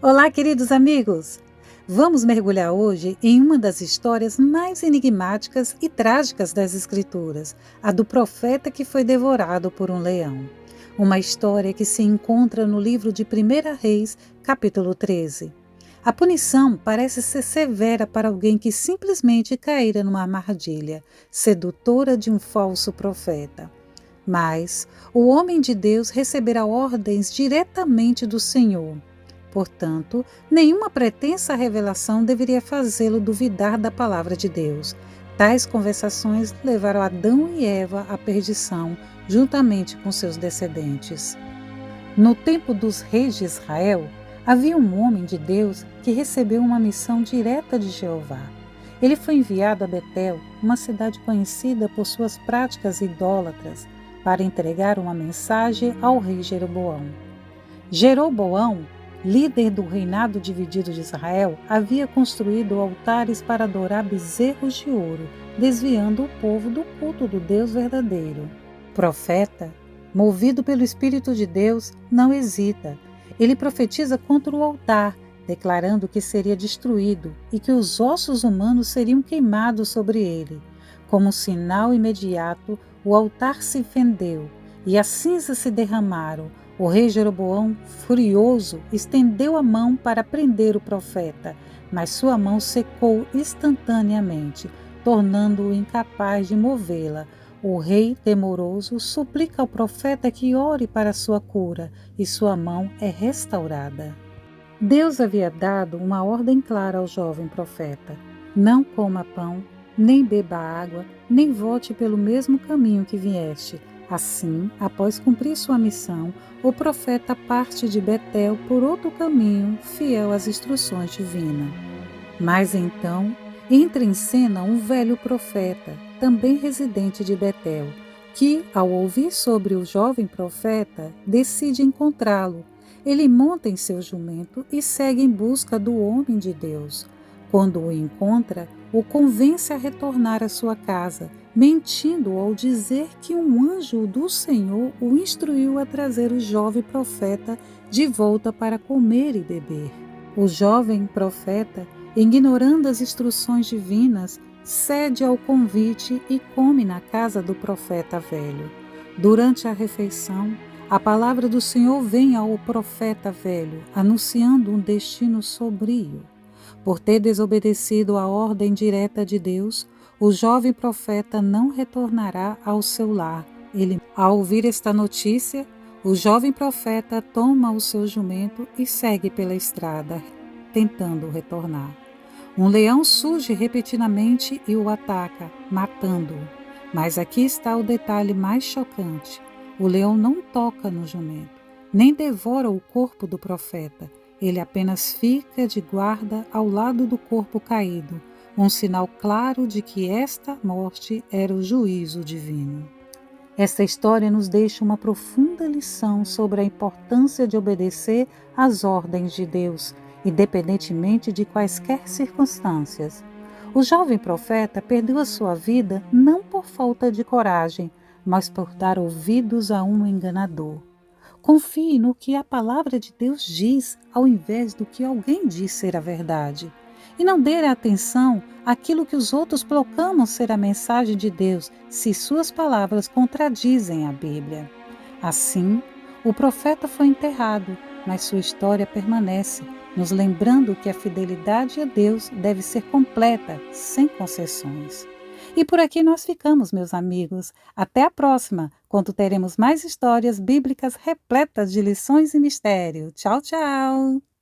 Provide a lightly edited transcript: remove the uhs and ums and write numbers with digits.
Olá, queridos amigos! Vamos mergulhar hoje em uma das histórias mais enigmáticas e trágicas das Escrituras, a do profeta que foi devorado por um leão. Uma história que se encontra no livro de 1 Reis, capítulo 13. A punição parece ser severa para alguém que simplesmente caíra numa armadilha, sedutora de um falso profeta. Mas o homem de Deus receberá ordens diretamente do Senhor. Portanto, nenhuma pretensa revelação deveria fazê-lo duvidar da palavra de Deus. Tais conversações levaram Adão e Eva à perdição, juntamente com seus descendentes. No tempo dos reis de Israel, havia um homem de Deus que recebeu uma missão direta de Jeová. Ele foi enviado a Betel, uma cidade conhecida por suas práticas idólatras, para entregar uma mensagem ao rei Jeroboão. Jeroboão, líder do reinado dividido de Israel, havia construído altares para adorar bezerros de ouro, desviando o povo do culto do Deus verdadeiro. O profeta, movido pelo Espírito de Deus, não hesita. Ele profetiza contra o altar, declarando que seria destruído e que os ossos humanos seriam queimados sobre ele. Como sinal imediato, o altar se fendeu e as cinzas se derramaram. O rei Jeroboão, furioso, estendeu a mão para prender o profeta, mas sua mão secou instantaneamente, tornando-o incapaz de movê-la. O rei, temoroso, suplica ao profeta que ore para sua cura, e sua mão é restaurada. Deus havia dado uma ordem clara ao jovem profeta: não coma pão, nem beba água, nem volte pelo mesmo caminho que vieste. Assim, após cumprir sua missão, o profeta parte de Betel por outro caminho, fiel às instruções divinas. Mas então, entra em cena um velho profeta, também residente de Betel, que, ao ouvir sobre o jovem profeta, decide encontrá-lo. Ele monta em seu jumento e segue em busca do homem de Deus. Quando o encontra, o convence a retornar à sua casa, mentindo ao dizer que um anjo do Senhor o instruiu a trazer o jovem profeta de volta para comer e beber. O jovem profeta, ignorando as instruções divinas, cede ao convite e come na casa do profeta velho. Durante a refeição, a palavra do Senhor vem ao profeta velho, anunciando um destino sombrio. Por ter desobedecido à ordem direta de Deus, o jovem profeta não retornará ao seu lar. Ao ouvir esta notícia, o jovem profeta toma o seu jumento e segue pela estrada, tentando retornar. Um leão surge repetidamente e o ataca, matando-o. Mas aqui está o detalhe mais chocante: o leão não toca no jumento, nem devora o corpo do profeta. Ele apenas fica de guarda ao lado do corpo caído, um sinal claro de que esta morte era o juízo divino. Esta história nos deixa uma profunda lição sobre a importância de obedecer às ordens de Deus, independentemente de quaisquer circunstâncias. O jovem profeta perdeu a sua vida não por falta de coragem, mas por dar ouvidos a um enganador. Confie no que a palavra de Deus diz, ao invés do que alguém diz ser a verdade. E não dê atenção àquilo que os outros proclamam ser a mensagem de Deus, se suas palavras contradizem a Bíblia. Assim, o profeta foi enterrado, mas sua história permanece, nos lembrando que a fidelidade a Deus deve ser completa, sem concessões. E por aqui nós ficamos, meus amigos. Até a próxima, quando teremos mais histórias bíblicas repletas de lições e mistério. Tchau, tchau!